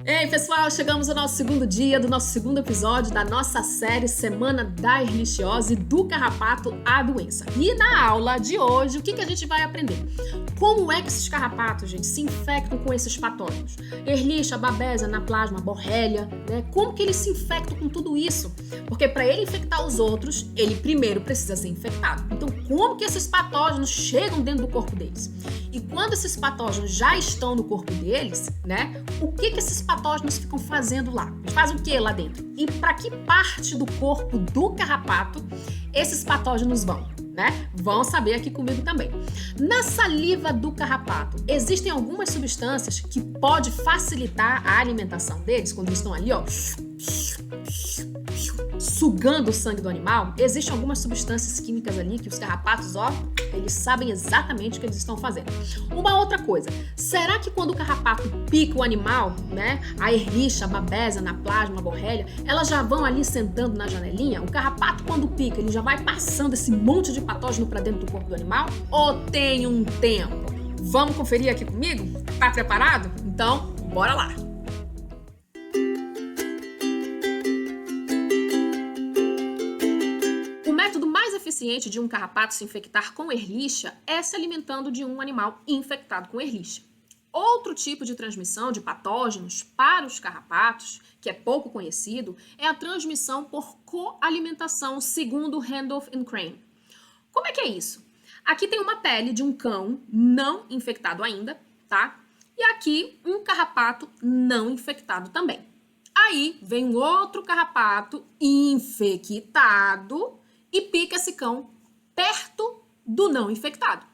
Ei, pessoal, chegamos ao nosso segundo dia do nosso segundo episódio da nossa série Semana da Ehrlichiose, do carrapato à doença. E na aula de hoje, o que a gente vai aprender? Como é que esses carrapatos, gente, se infectam com esses patógenos? Ehrlichia, Babesia, Anaplasma, Borrelia, né? Como que eles se infectam com tudo isso? Porque para ele infectar os outros, ele primeiro precisa ser infectado. Então, como que esses patógenos chegam dentro do corpo deles? E quando esses patógenos já estão no corpo deles, né? O que esses patógenos ficam fazendo lá? Eles fazem o que lá dentro? E para que parte do corpo do carrapato esses patógenos vão? Né? Vão saber aqui comigo também. Na saliva do carrapato, existem algumas substâncias que podem facilitar a alimentação deles, quando eles estão ali, ó, sugando o sangue do animal. Existem algumas substâncias químicas ali que os carrapatos, ó, eles sabem exatamente o que eles estão fazendo. Uma outra coisa, será que quando o carrapato pica o animal, né, a Ehrlichia, a Babesia, a Anaplasma, a Borrelia, elas já vão ali sentando na janelinha? O carrapato, quando pica, ele já vai passando esse monte de patógeno para dentro do corpo do animal? Ou tem um tempo? Vamos conferir aqui comigo? Tá preparado? Então, bora lá! O método mais eficiente de um carrapato se infectar com Ehrlichia é se alimentando de um animal infectado com Ehrlichia. Outro tipo de transmissão de patógenos para os carrapatos, que é pouco conhecido, é a transmissão por coalimentação, segundo Randolph e Crane. Como é que é isso? Aqui tem uma pele de um cão não infectado ainda, tá? E aqui um carrapato não infectado também. Aí vem um outro carrapato infectado e pica esse cão perto do não infectado.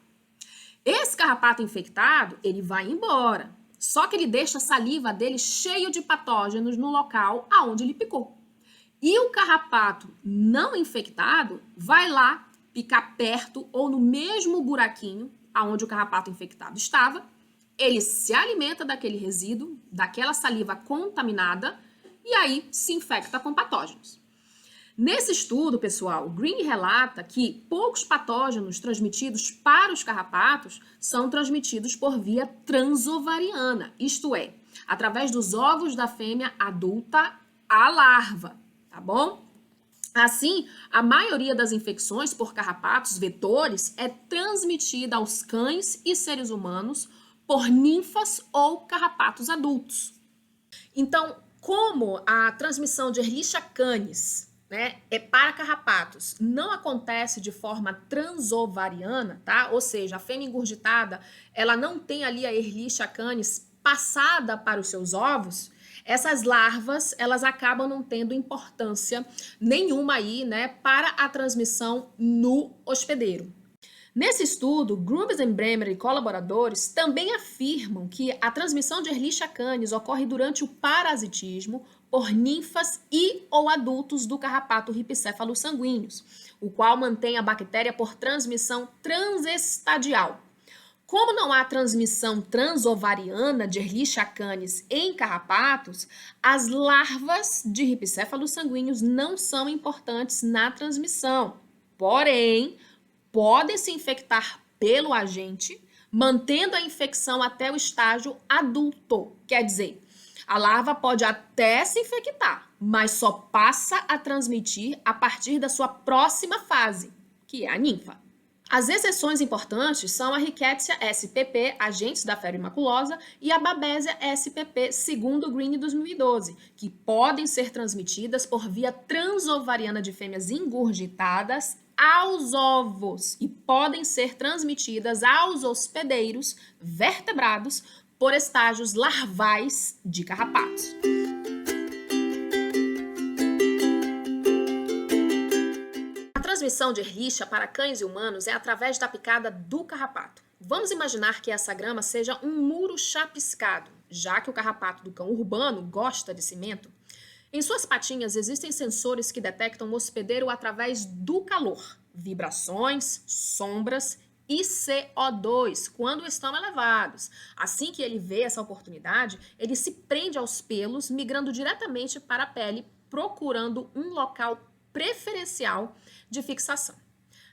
Esse carrapato infectado, ele vai embora, só que ele deixa a saliva dele cheio de patógenos no local aonde ele picou. E o carrapato não infectado vai lá picar perto ou no mesmo buraquinho aonde o carrapato infectado estava. Ele se alimenta daquele resíduo, daquela saliva contaminada e aí se infecta com patógenos. Nesse estudo, pessoal, Green relata que poucos patógenos transmitidos para os carrapatos são transmitidos por via transovariana, isto é, através dos ovos da fêmea adulta à larva, tá bom? Assim, a maioria das infecções por carrapatos vetores é transmitida aos cães e seres humanos por ninfas ou carrapatos adultos. Então, como a transmissão de Ehrlichia canis, né, é para carrapatos, não acontece de forma transovariana, tá? Ou seja, a fêmea engurgitada, ela não tem ali a Ehrlichia canis passada para os seus ovos, essas larvas, elas acabam não tendo importância nenhuma aí, né, para a transmissão no hospedeiro. Nesse estudo, Grubes e Bremer e colaboradores também afirmam que a transmissão de Ehrlichia canis ocorre durante o parasitismo por ninfas e ou adultos do carrapato ripicéfalo sanguíneos, o qual mantém a bactéria por transmissão transestadial. Como não há transmissão transovariana de Ehrlichia canis em carrapatos, as larvas de ripicéfalos sanguíneos não são importantes na transmissão. Porém, podem se infectar pelo agente, mantendo a infecção até o estágio adulto. Quer dizer, a larva pode até se infectar, mas só passa a transmitir a partir da sua próxima fase, que é a ninfa. As exceções importantes são a Rickettsia spp, agentes da febre maculosa, e a Babesia spp, segundo o Green 2012, que podem ser transmitidas por via transovariana de fêmeas ingurgitadas aos ovos e podem ser transmitidas aos hospedeiros vertebrados por estágios larvais de carrapatos. A transmissão de Ehrlichia para cães e humanos é através da picada do carrapato. Vamos imaginar que essa grama seja um muro chapiscado, já que o carrapato do cão urbano gosta de cimento. Em suas patinhas existem sensores que detectam o hospedeiro através do calor, vibrações, sombras e CO2 quando estão elevados. Assim que ele vê essa oportunidade, ele se prende aos pelos, migrando diretamente para a pele, procurando um local preferencial de fixação.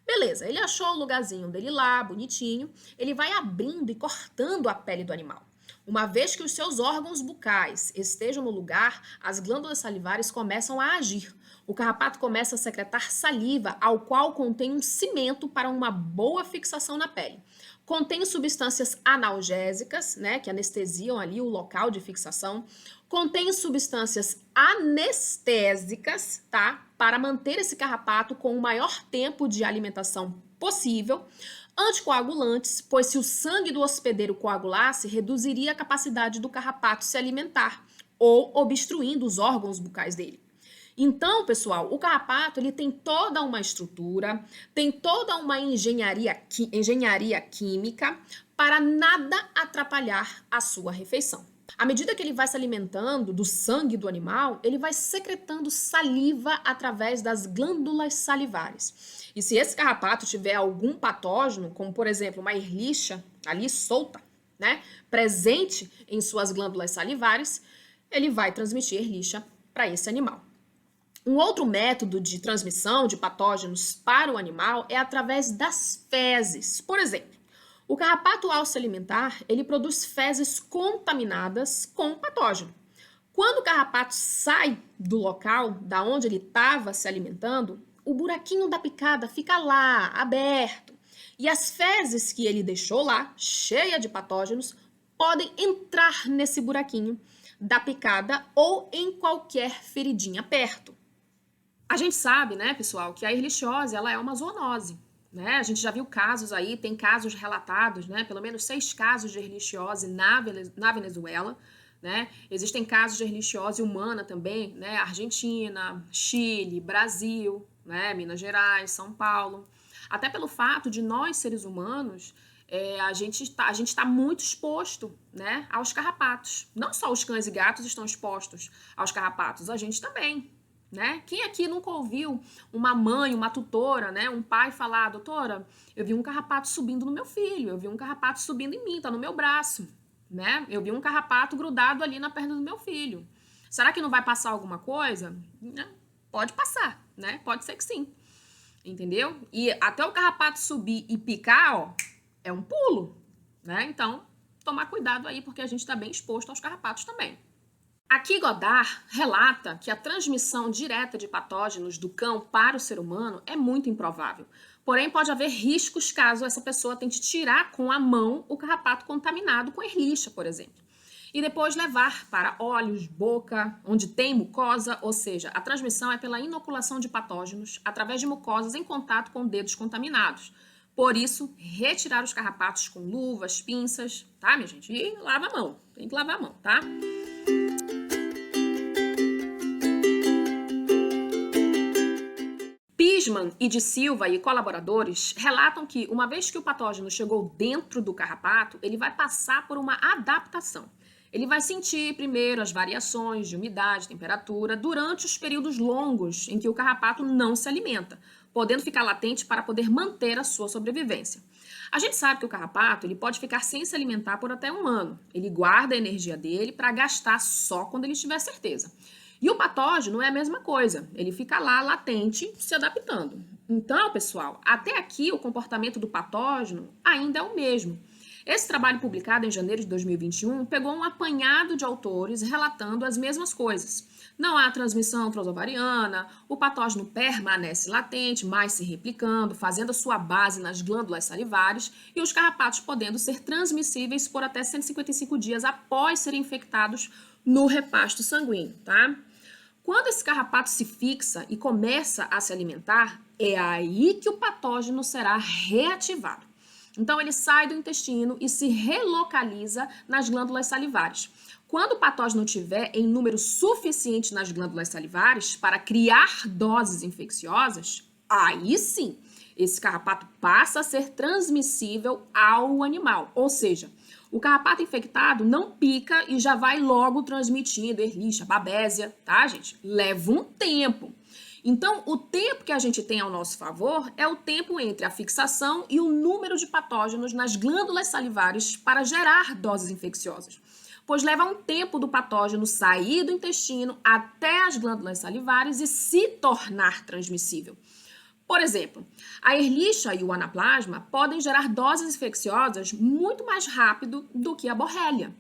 Beleza, ele achou o lugarzinho dele lá, bonitinho, ele vai abrindo e cortando a pele do animal. Uma vez que os seus órgãos bucais estejam no lugar, as glândulas salivares começam a agir. O carrapato começa a secretar saliva, ao qual contém um cimento para uma boa fixação na pele. Contém substâncias analgésicas, né, que anestesiam ali o local de fixação. Contém substâncias anestésicas, tá, para manter esse carrapato com o maior tempo de alimentação possível. Anticoagulantes, pois se o sangue do hospedeiro coagulasse, reduziria a capacidade do carrapato se alimentar ou obstruindo os órgãos bucais dele. Então, pessoal, o carrapato ele tem toda uma estrutura, tem toda uma engenharia química para nada atrapalhar a sua refeição. À medida que ele vai se alimentando do sangue do animal, ele vai secretando saliva através das glândulas salivares. E se esse carrapato tiver algum patógeno, como por exemplo uma erlicha ali solta, né, presente em suas glândulas salivares, ele vai transmitir erlicha para esse animal. Um outro método de transmissão de patógenos para o animal é através das fezes. Por exemplo, o carrapato, ao se alimentar, ele produz fezes contaminadas com patógeno. Quando o carrapato sai do local da onde ele estava se alimentando, o buraquinho da picada fica lá, aberto. E as fezes que ele deixou lá, cheia de patógenos, podem entrar nesse buraquinho da picada ou em qualquer feridinha perto. A gente sabe, né, pessoal, que a erlichiose ela é uma zoonose. Né? A gente já viu casos aí, tem casos relatados, né? Pelo menos 6 casos de erlichiose na Venezuela. Né? Existem casos de erlichiose humana também, né? Argentina, Chile, Brasil, né? Minas Gerais, São Paulo. Até pelo fato de nós, seres humanos, a gente tá muito exposto, né, aos carrapatos. Não só os cães e gatos estão expostos aos carrapatos, a gente também. Né? Quem aqui nunca ouviu uma mãe, uma tutora, né, um pai falar: doutora, eu vi um carrapato subindo no meu filho, eu vi um carrapato subindo em mim, tá no meu braço, né? Eu vi um carrapato grudado ali na perna do meu filho. Será que não vai passar alguma coisa? Pode passar, né? Pode ser que sim, entendeu? E até o carrapato subir e picar, ó, é um pulo, né? Então, tomar cuidado aí, porque a gente tá bem exposto aos carrapatos também. Aqui Goddard relata que a transmissão direta de patógenos do cão para o ser humano é muito improvável. Porém, pode haver riscos caso essa pessoa tente tirar com a mão o carrapato contaminado com erlicha, por exemplo. E depois levar para olhos, boca, onde tem mucosa, ou seja, a transmissão é pela inoculação de patógenos através de mucosas em contato com dedos contaminados. Por isso, retirar os carrapatos com luvas, pinças, tá, minha gente? E lava a mão, tem que lavar a mão, tá? Pisman e de Silva e colaboradores relatam que, uma vez que o patógeno chegou dentro do carrapato, ele vai passar por uma adaptação. Ele vai sentir primeiro as variações de umidade, temperatura, durante os períodos longos em que o carrapato não se alimenta, podendo ficar latente para poder manter a sua sobrevivência. A gente sabe que o carrapato ele pode ficar sem se alimentar por até 1 ano. Ele guarda a energia dele para gastar só quando ele tiver certeza. E o patógeno é a mesma coisa, ele fica lá latente, se adaptando. Então, pessoal, até aqui o comportamento do patógeno ainda é o mesmo. Esse trabalho publicado em janeiro de 2021 pegou um apanhado de autores relatando as mesmas coisas. Não há transmissão transovariana, o patógeno permanece latente, mas se replicando, fazendo a sua base nas glândulas salivares e os carrapatos podendo ser transmissíveis por até 155 dias após serem infectados no repasto sanguíneo, tá? Quando esse carrapato se fixa e começa a se alimentar, é aí que o patógeno será reativado. Então, ele sai do intestino e se relocaliza nas glândulas salivares. Quando o patógeno estiver em número suficiente nas glândulas salivares para criar doses infecciosas, aí sim, esse carrapato passa a ser transmissível ao animal. Ou seja, o carrapato infectado não pica e já vai logo transmitindo erlicha, babésia, tá, gente? Leva um tempo. Então, o tempo que a gente tem ao nosso favor é o tempo entre a fixação e o número de patógenos nas glândulas salivares para gerar doses infecciosas. Pois leva um tempo do patógeno sair do intestino até as glândulas salivares e se tornar transmissível. Por exemplo, a erlicha e o anaplasma podem gerar doses infecciosas muito mais rápido do que a borrélia.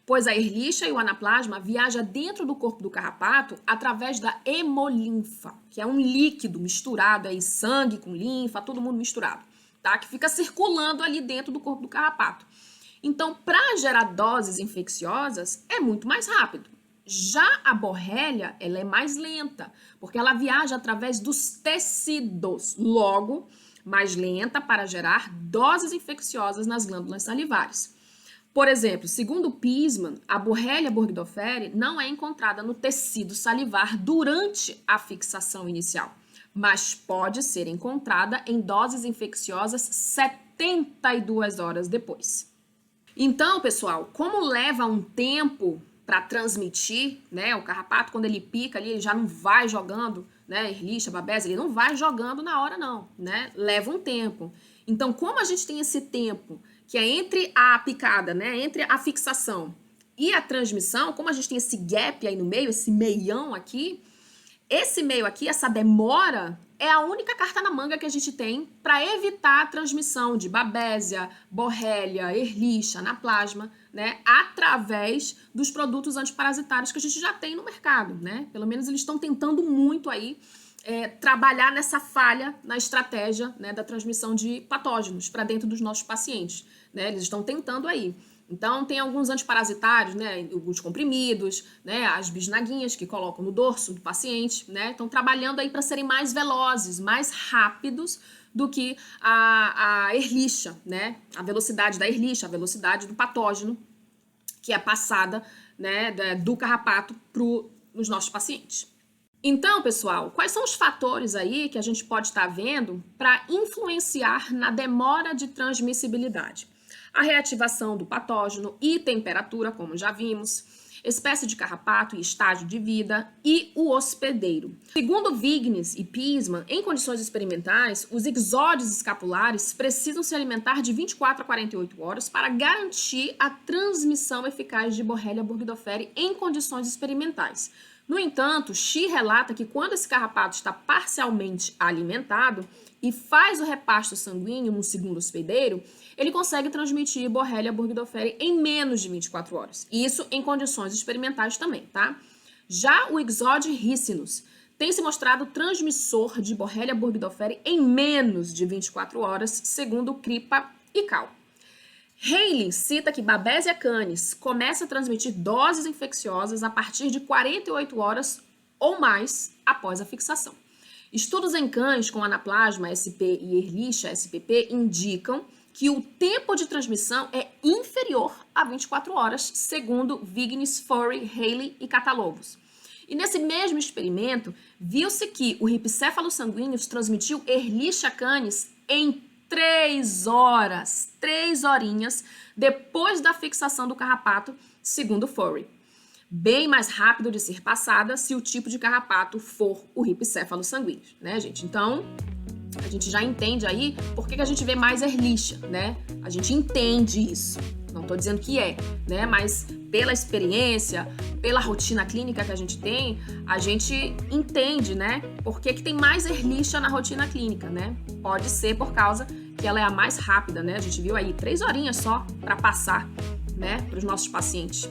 pois a Ehrlichia e o anaplasma viajam dentro do corpo do carrapato através da hemolinfa, que é um líquido misturado aí, sangue com linfa, todo mundo misturado, tá? Que fica circulando ali dentro do corpo do carrapato. Então, para gerar doses infecciosas, é muito mais rápido. Já a borrélia, ela é mais lenta, porque ela viaja através dos tecidos, logo, mais lenta para gerar doses infecciosas nas glândulas salivares. Por exemplo, segundo Piesman, a Borrelia burgdorferi não é encontrada no tecido salivar durante a fixação inicial, mas pode ser encontrada em doses infecciosas 72 horas depois. Então, pessoal, como leva um tempo para transmitir, né, o carrapato, quando ele pica ali, ele já não vai jogando, né, Ehrlichia, Babesia, ele não vai jogando na hora não, né, leva um tempo. Então, como a gente tem esse tempo que é entre a picada, né, entre a fixação e a transmissão, como a gente tem esse gap aí no meio, esse meião aqui, esse meio aqui, essa demora, é a única carta na manga que a gente tem para evitar a transmissão de Babesia, Borrelia, Ehrlichia, anaplasma, né, através dos produtos antiparasitários que a gente já tem no mercado, né? Pelo menos eles estão tentando muito aí trabalhar nessa falha na estratégia, né, da transmissão de patógenos para dentro dos nossos pacientes, né? Eles estão tentando aí. Então, tem alguns antiparasitários, né, alguns comprimidos, né, as bisnaguinhas que colocam no dorso do paciente, né, estão trabalhando aí para serem mais velozes, mais rápidos do que a Ehrlichia, né, a velocidade da Ehrlichia, a velocidade do patógeno que é passada, né, do carrapato para os nossos pacientes. Então, pessoal, quais são os fatores aí que a gente pode estar vendo para influenciar na demora de transmissibilidade? A reativação do patógeno e temperatura, como já vimos, espécie de carrapato e estágio de vida e o hospedeiro. Segundo Vignes e Piesman, em condições experimentais, os exódios escapulares precisam se alimentar de 24 a 48 horas para garantir a transmissão eficaz de Borrelia burgdorferi em condições experimentais. No entanto, Shi relata que quando esse carrapato está parcialmente alimentado e faz o repasto sanguíneo no segundo hospedeiro, ele consegue transmitir Borrelia burgdorferi em menos de 24 horas. Isso em condições experimentais também, tá? Já o Ixodes ricinus tem se mostrado transmissor de Borrelia burgdorferi em menos de 24 horas, segundo Kripa e Cal. Haley cita que Babesia canis começa a transmitir doses infecciosas a partir de 48 horas ou mais após a fixação. Estudos em cães com anaplasma SP e Ehrlichia SPP indicam que o tempo de transmissão é inferior a 24 horas, segundo Vignes, Furey, Haley e Catalovos. E nesse mesmo experimento, viu-se que o ripcéfalo sanguíneo transmitiu Ehrlichia canis em 3 horas, 3 horinhas depois da fixação do carrapato, segundo Furey. Bem mais rápido de ser passada se o tipo de carrapato for o ripcéfalo sanguíneo, né, gente? Então, a gente já entende aí por que a gente vê mais Ehrlichia, né? A gente entende isso. Não estou dizendo que é, né? Mas pela experiência, pela rotina clínica que a gente tem, a gente entende, né? Por que tem mais Ehrlichia na rotina clínica, né? Pode ser por causa que ela é a mais rápida, né? A gente viu aí 3 horinhas só para passar, né, para os nossos pacientes.